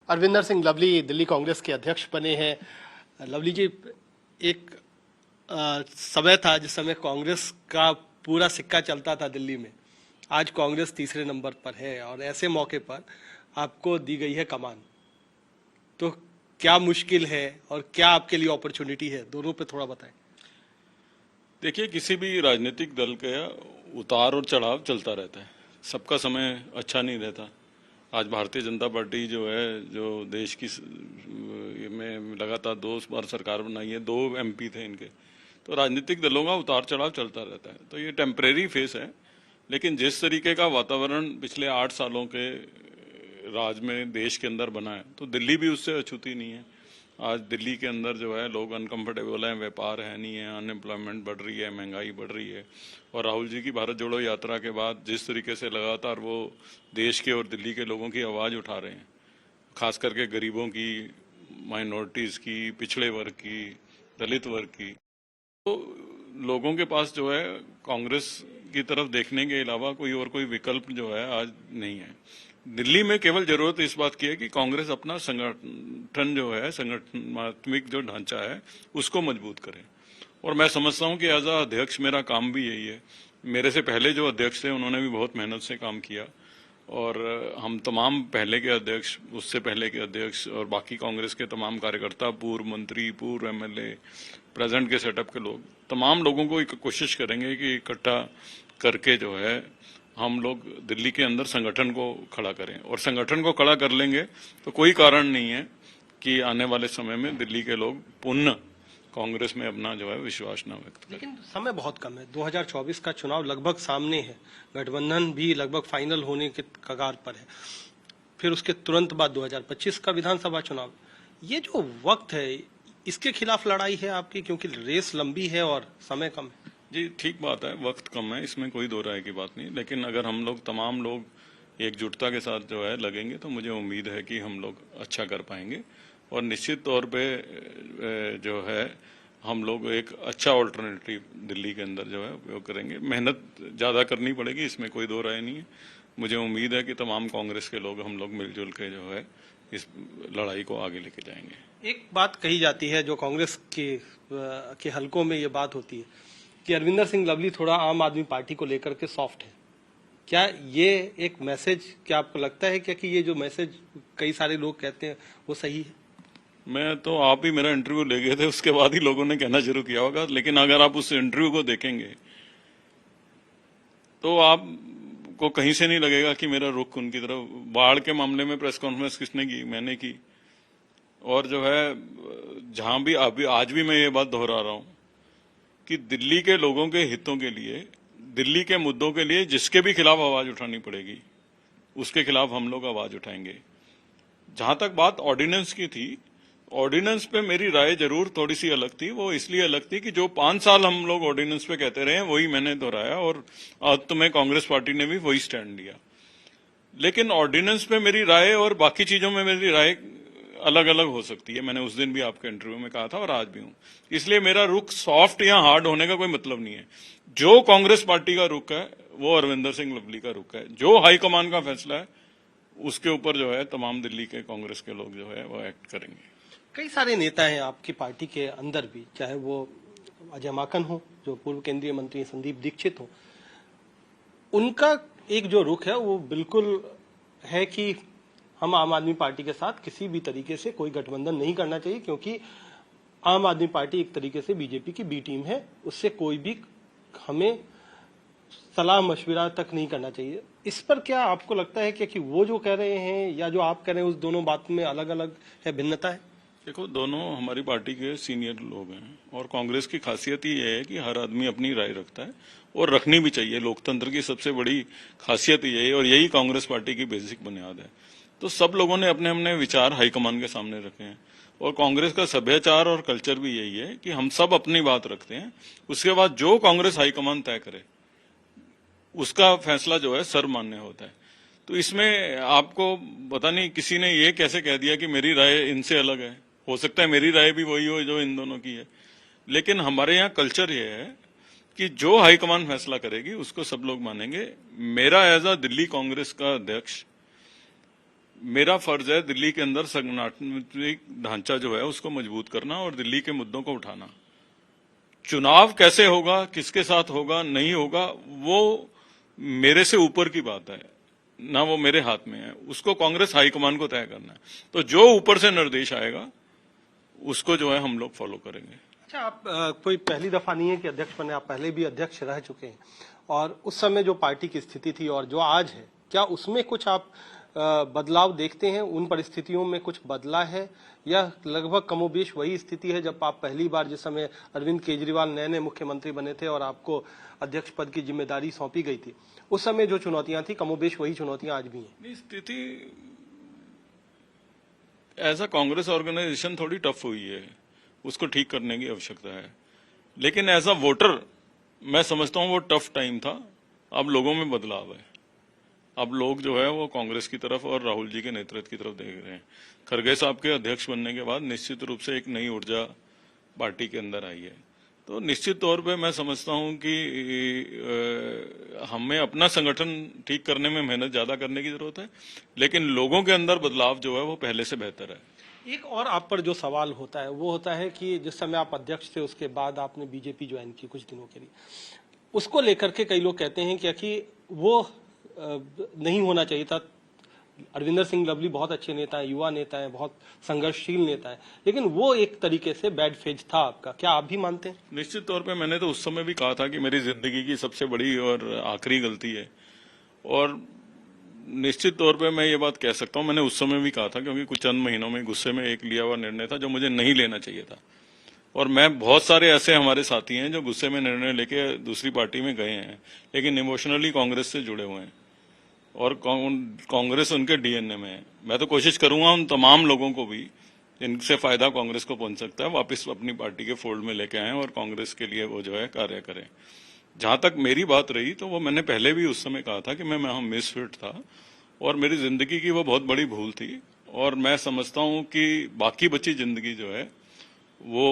अरविंदर सिंह लवली दिल्ली कांग्रेस के अध्यक्ष बने हैं। लवली जी, एक समय था जिस समय कांग्रेस का पूरा सिक्का चलता था दिल्ली में। आज कांग्रेस तीसरे नंबर पर है और ऐसे मौके पर आपको दी गई है कमान, तो क्या मुश्किल है और क्या आपके लिए अपॉर्चुनिटी है, दोनों पे थोड़ा बताएं। देखिए, किसी भी राजनीतिक दल का उतार और चढ़ाव चलता रहता है, सबका समय अच्छा नहीं रहता। आज भारतीय जनता पार्टी जो है, जो देश की में लगातार 2 बार सरकार बनाई है, 2 MP थे इनके, तो राजनीतिक दलों का उतार चढ़ाव चलता रहता है। तो ये टेम्परेरी फेस है, लेकिन जिस तरीके का वातावरण पिछले 8 सालों के राज में देश के अंदर बना है, तो दिल्ली भी उससे अछूती नहीं है। आज दिल्ली के अंदर जो है लोग अनकंफर्टेबल हैं, व्यापार है नहीं है, अनएम्प्लॉयमेंट बढ़ रही है, महंगाई बढ़ रही है। और राहुल जी की भारत जोड़ो यात्रा के बाद जिस तरीके से लगातार वो देश के और दिल्ली के लोगों की आवाज़ उठा रहे हैं, खास करके गरीबों की, माइनॉरिटीज़ की, पिछड़े वर्ग की, दलित वर्ग की, तो लोगों के पास जो है कांग्रेस की तरफ देखने के अलावा कोई विकल्प जो है आज नहीं है। दिल्ली में केवल जरूरत इस बात की है कि कांग्रेस अपना संगठन जो है, संगठनात्मक जो ढांचा है, उसको मजबूत करे। और मैं समझता हूं कि एज अ अध्यक्ष मेरा काम भी यही है। मेरे से पहले जो अध्यक्ष थे उन्होंने भी बहुत मेहनत से काम किया, और हम तमाम पहले के अध्यक्ष, उससे पहले के अध्यक्ष और बाकी कांग्रेस के तमाम कार्यकर्ता, पूर्व मंत्री, पूर्व MLA, प्रेजेंट के सेटअप के लोग, तमाम लोगों को एक कोशिश करेंगे कि इकट्ठा करके जो है हम लोग दिल्ली के अंदर संगठन को खड़ा करें। और संगठन को खड़ा कर लेंगे तो कोई कारण नहीं है कि आने वाले समय में दिल्ली के लोग पुनः कांग्रेस में अपना जो है विश्वास न व्यक्त करें। लेकिन समय बहुत कम है, 2024 का चुनाव लगभग सामने है, गठबंधन भी लगभग फाइनल होने के कगार पर है, फिर उसके तुरंत बाद 2025 का विधानसभा चुनाव। ये जो वक्त है, इसके खिलाफ लड़ाई है आपकी, क्योंकि रेस लंबी है और समय कम है। जी, ठीक बात है, वक्त कम है, इसमें कोई दो राय की बात नहीं। लेकिन अगर हम लोग तमाम लोग एकजुटता के साथ जो है लगेंगे, तो मुझे उम्मीद है कि हम लोग अच्छा कर पाएंगे। और निश्चित तौर पे जो है हम लोग एक अच्छा ऑल्टरनेटिव दिल्ली के अंदर जो है उपयोग करेंगे। मेहनत ज़्यादा करनी पड़ेगी, इसमें कोई दो राय नहीं है। मुझे उम्मीद है कि तमाम कांग्रेस के लोग, हम लोग मिलजुल के जो है इस लड़ाई को आगे लेके जाएंगे। एक बात कही जाती है, जो कांग्रेस के हलकों में ये बात होती है कि अरविंदर सिंह लवली थोड़ा आम आदमी पार्टी को लेकर के सॉफ्ट है। क्या ये एक मैसेज, क्या आपको लगता है क्या कि ये जो मैसेज कई सारे लोग कहते हैं वो सही है? मैं तो, आप ही मेरा इंटरव्यू ले गए थे, उसके बाद ही लोगों ने कहना शुरू किया होगा। लेकिन अगर आप उस इंटरव्यू को देखेंगे तो आपको कहीं से नहीं लगेगा कि मेरा रुख उनकी तरफ। बाढ़ के मामले में प्रेस कॉन्फ्रेंस किसने की? मैंने की। और जो है जहां भी अभी आज भी मैं ये बात दोहरा रहा हूं कि दिल्ली के लोगों के हितों के लिए, दिल्ली के मुद्दों के लिए जिसके भी खिलाफ आवाज उठानी पड़ेगी, उसके खिलाफ हम लोग आवाज उठाएंगे। जहां तक बात ऑर्डिनेंस की थी, ऑर्डिनेंस पे मेरी राय जरूर थोड़ी सी अलग थी। वो इसलिए अलग थी कि जो 5 साल हम लोग ऑर्डिनेंस पे कहते रहे हैं, वही मैंने दोहराया, और आज तो मैं कांग्रेस पार्टी ने भी वही स्टैंड लिया। लेकिन ऑर्डिनेंस पे मेरी राय और बाकी चीजों में मेरी राय अलग अलग हो सकती है। मैंने उस दिन भी आपके इंटरव्यू में कहा था और आज भी हूं। इसलिए मेरा रुख सॉफ्ट या हार्ड होने का कोई मतलब नहीं है। जो कांग्रेस पार्टी का रुख है वो अरविंदर सिंह लवली का रुख है। जो हाईकमान का फैसला है उसके ऊपर जो है तमाम दिल्ली के कांग्रेस के लोग जो है वो एक्ट करेंगे। कई सारे नेता हैं आपकी पार्टी के अंदर भी, चाहे वो अजय माकन हो, जो पूर्व केंद्रीय मंत्री संदीप दीक्षित हो, उनका एक जो रुख है वो बिल्कुल है कि हम आम आदमी पार्टी के साथ किसी भी तरीके से कोई गठबंधन नहीं करना चाहिए, क्योंकि आम आदमी पार्टी एक तरीके से बीजेपी की बी टीम है, उससे कोई भी हमें सलाह मशविरा तक नहीं करना चाहिए। इस पर क्या आपको लगता है कि वो जो कह रहे हैं या जो आप कह रहे हैं, उस दोनों बात में अलग अलग है, भिन्नता है? देखो, दोनों हमारी पार्टी के सीनियर लोग हैं, और कांग्रेस की खासियत ये है कि हर आदमी अपनी राय रखता है, और रखनी भी चाहिए। लोकतंत्र की सबसे बड़ी खासियत यही है, और यही कांग्रेस पार्टी की बेसिक बुनियाद है। तो सब लोगों ने अपने अपने विचार हाईकमान के सामने रखे हैं, और कांग्रेस का सभ्याचार और कल्चर भी यही है कि हम सब अपनी बात रखते हैं। उसके बाद जो कांग्रेस हाईकमान तय करे उसका फैसला जो है सर्वमान्य होता है। तो इसमें आपको पता नहीं किसी ने ये कैसे कह दिया कि मेरी राय इनसे अलग है। हो सकता है मेरी राय भी वही हो जो इन दोनों की है, लेकिन हमारे यहाँ कल्चर ये है कि जो हाईकमान फैसला करेगी उसको सब लोग मानेंगे। मेरा एज अ दिल्ली कांग्रेस का अध्यक्ष मेरा फर्ज है दिल्ली के अंदर संगठनिक ढांचा जो है उसको मजबूत करना और दिल्ली के मुद्दों को उठाना। चुनाव कैसे होगा, किसके साथ होगा, नहीं होगा, वो मेरे से ऊपर की बात है ना, वो मेरे हाथ में है। उसको कांग्रेस हाईकमान को तय करना है। तो जो ऊपर से निर्देश आएगा उसको जो है हम लोग फॉलो करेंगे। अच्छा, आप कोई पहली दफा नहीं है कि अध्यक्ष बने, आप पहले भी अध्यक्ष रह चुके हैं और उस समय जो पार्टी की स्थिति थी और जो आज है, क्या उसमें कुछ आप बदलाव देखते हैं? उन परिस्थितियों में कुछ बदला है या लगभग कमोबेश वही स्थिति है जब आप पहली बार, जिस समय अरविंद केजरीवाल नए नए मुख्यमंत्री बने थे और आपको अध्यक्ष पद की जिम्मेदारी सौंपी गई थी, उस समय जो चुनौतियां थी कमोबेश वही चुनौतियां आज भी हैं? स्थिति एज अ कांग्रेस ऑर्गेनाइजेशन थोड़ी टफ हुई है, उसको ठीक करने की आवश्यकता है। लेकिन एज अ वोटर मैं समझता हूं वो टफ टाइम था। अब लोगों में बदलाव है। अब लोग जो है वो कांग्रेस की तरफ और राहुल जी के नेतृत्व की तरफ देख रहे हैं। खरगे साहब के अध्यक्ष बनने के बाद निश्चित रूप से एक नई ऊर्जा पार्टी के अंदर आई है। तो निश्चित तौर पे मैं समझता हूं कि हमें अपना संगठन ठीक करने में मेहनत ज्यादा करने की जरूरत है, लेकिन लोगों के अंदर बदलाव जो है वो पहले से बेहतर है। एक और आप पर जो सवाल होता है वो होता है कि जिस समय आप अध्यक्ष थे उसके बाद आपने बीजेपी ज्वाइन की कुछ दिनों के लिए, उसको लेकर के कई लोग कहते हैं कि वो नहीं होना चाहिए था। अरविंदर सिंह लवली बहुत अच्छे नेता हैं, युवा नेता हैं, बहुत संघर्षशील नेता हैं, लेकिन वो एक तरीके से बैड फेज था आपका। क्या आप भी मानते हैं? निश्चित तौर पे मैंने तो उस समय भी कहा था कि मेरी जिंदगी की सबसे बड़ी और आखिरी गलती है, और निश्चित तौर पे मैं ये बात कह सकता हूं, मैंने उस समय भी कहा था, क्योंकि कुछ चंद महीनों में गुस्से में एक लिया हुआ निर्णय था जो मुझे नहीं लेना चाहिए था। और मैं, बहुत सारे ऐसे हमारे साथी हैं जो गुस्से में निर्णय लेके दूसरी पार्टी में गए हैं, लेकिन इमोशनली कांग्रेस से जुड़े हुए हैं और कांग्रेस उनके डीएनए में है। मैं तो कोशिश करूंगा उन तमाम लोगों को भी जिनसे फायदा कांग्रेस को पहुंच सकता है वापस अपनी पार्टी के फोल्ड में लेके आए और कांग्रेस के लिए वो जो है कार्य करें। जहां तक मेरी बात रही तो वो मैंने पहले भी उस समय कहा था कि मैं वहां मिसफिट था और मेरी जिंदगी की वो बहुत बड़ी भूल थी, और मैं समझता हूं कि बाकी बची जिंदगी जो है वो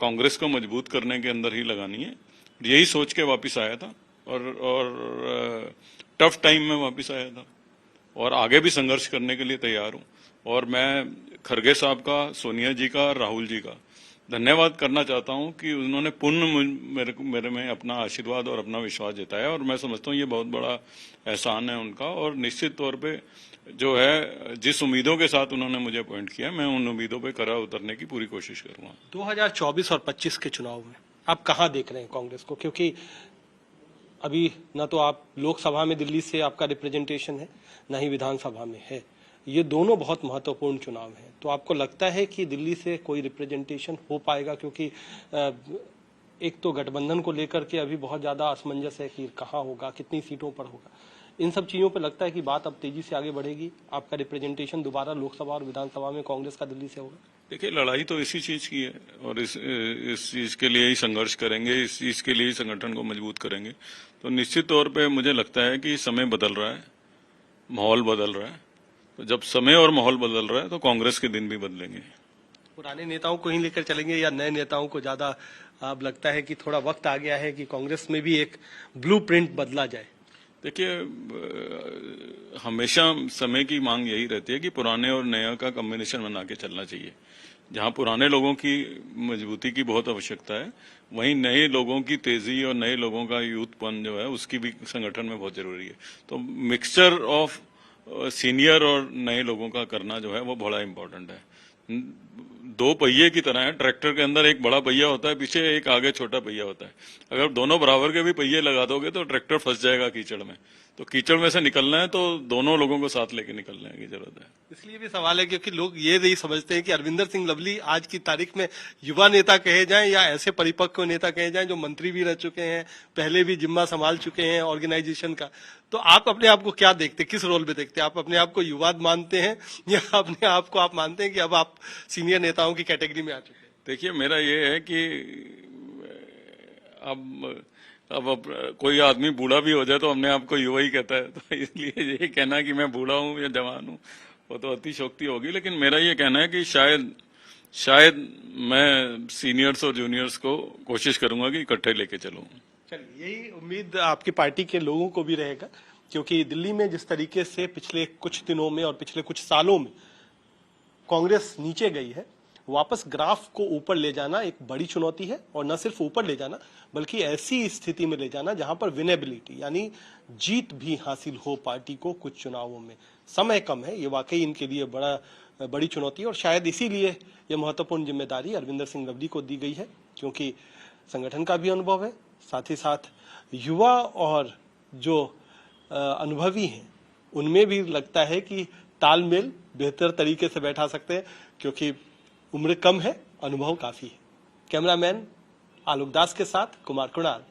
कांग्रेस को मजबूत करने के अंदर ही लगानी है। यही सोच के वापस आया था और टफ टाइम में वापस आया था और आगे भी संघर्ष करने के लिए तैयार हूं। और मैं खरगे साहब का, सोनिया जी का, राहुल जी का धन्यवाद करना चाहता हूं कि उन्होंने पुनः मेरे में अपना आशीर्वाद और अपना विश्वास जताया, और मैं समझता हूं ये बहुत बड़ा एहसान है उनका। और निश्चित तौर पे जो है जिस उम्मीदों के साथ उन्होंने मुझे अपॉइंट किया, मैं उन उम्मीदों पे खरा उतरने की पूरी कोशिश करूंगा। 2024 और 25 के चुनाव में आप कहाँ देख रहे हैं कांग्रेस को? क्योंकि अभी ना तो आप लोकसभा में दिल्ली से आपका रिप्रेजेंटेशन है, ना ही विधानसभा में है। ये दोनों बहुत महत्वपूर्ण चुनाव हैं। तो आपको लगता है कि दिल्ली से कोई रिप्रेजेंटेशन हो पाएगा? क्योंकि एक तो गठबंधन को लेकर के अभी बहुत ज्यादा असमंजस है कि कहाँ होगा, कितनी सीटों पर होगा। इन सब चीजों पर लगता है कि बात अब तेजी से आगे बढ़ेगी, आपका रिप्रेजेंटेशन दोबारा लोकसभा और विधानसभा में कांग्रेस का दिल्ली से होगा? देखिए, लड़ाई तो इसी चीज की है और इस चीज के लिए ही संघर्ष करेंगे, इस चीज के लिए ही संगठन को मजबूत करेंगे। तो निश्चित तौर पे मुझे लगता है कि समय बदल रहा है, माहौल बदल रहा है। तो जब समय और माहौल बदल रहा है तो कांग्रेस के दिन भी बदलेंगे। पुराने नेताओं को ही लेकर चलेंगे या नए नेताओं को ज्यादा अब लगता है कि थोड़ा वक्त आ गया है कि कांग्रेस में भी एक ब्लूप्रिंट बदला जाए? देखिए, हमेशा समय की मांग यही रहती है कि पुराने और नया का कॉम्बिनेशन बना के चलना चाहिए। जहां पुराने लोगों की मजबूती की बहुत आवश्यकता है, वहीं नए लोगों की तेजी और नए लोगों का यूथपन जो है उसकी भी संगठन में बहुत जरूरी है। तो मिक्सचर ऑफ सीनियर और नए लोगों का करना जो है वो बड़ा इंपॉर्टेंट है। दो पहिए की तरह है, ट्रैक्टर के अंदर एक बड़ा पहिया होता है, पीछे एक आगे छोटा पहिया होता है। अगर दोनों बराबर के भी पहिए लगा दोगे तो ट्रैक्टर फंस जाएगा कीचड़ में। तो कीचड़ में से निकलना है तो दोनों लोगों को साथ लेके निकलने की जरूरत है। इसलिए भी सवाल है क्योंकि लोग ये नहीं समझते हैं कि अरविंदर सिंह लवली आज की तारीख में युवा नेता कहे जाएं या ऐसे परिपक्व नेता कहे जाएं जो मंत्री भी रह चुके हैं, पहले भी जिम्मा संभाल चुके हैं ऑर्गेनाइजेशन का। तो आप अपने आप को क्या देखते, किस रोल में देखते हैं? आप अपने आप को युवा मानते हैं या अपने आप को आप मानते हैं कि अब आप सीनियर नेताओं की कैटेगरी में आ चुके हैं? देखिए, मेरा ये है कि अब कोई आदमी बूढ़ा भी हो जाए तो अपने आप को युवा ही कहता है। तो इसलिए ये कहना कि मैं बूढ़ा हूं या जवान हूं वो तो अतिशयोक्ति होगी। लेकिन मेरा ये कहना है कि शायद मैं सीनियर्स और जूनियर्स को कोशिश करूंगा कि इकट्ठे लेके चलूं। चलिए, यही उम्मीद आपकी पार्टी के लोगों को भी रहेगा क्योंकि दिल्ली में जिस तरीके से पिछले कुछ दिनों में और पिछले कुछ सालों में कांग्रेस नीचे गई है, वापस ग्राफ को ऊपर ले जाना एक बड़ी चुनौती है। और न सिर्फ ऊपर ले जाना बल्कि ऐसी स्थिति में ले जाना जहां पर विनेबिलिटी यानी जीत भी हासिल हो पार्टी को कुछ चुनावों में। समय कम है, ये वाकई इनके लिए बड़ी चुनौती है और शायद इसीलिए ये महत्वपूर्ण जिम्मेदारी अरविंदर सिंह लवली को दी गई है, क्योंकि संगठन का भी अनुभव है, साथ ही साथ युवा और जो अनुभवी हैं उनमें भी लगता है कि तालमेल बेहतर तरीके से बैठा सकते हैं, क्योंकि उम्र कम है, अनुभव काफी है। कैमरामैन आलोक दास के साथ कुमार कुणाल,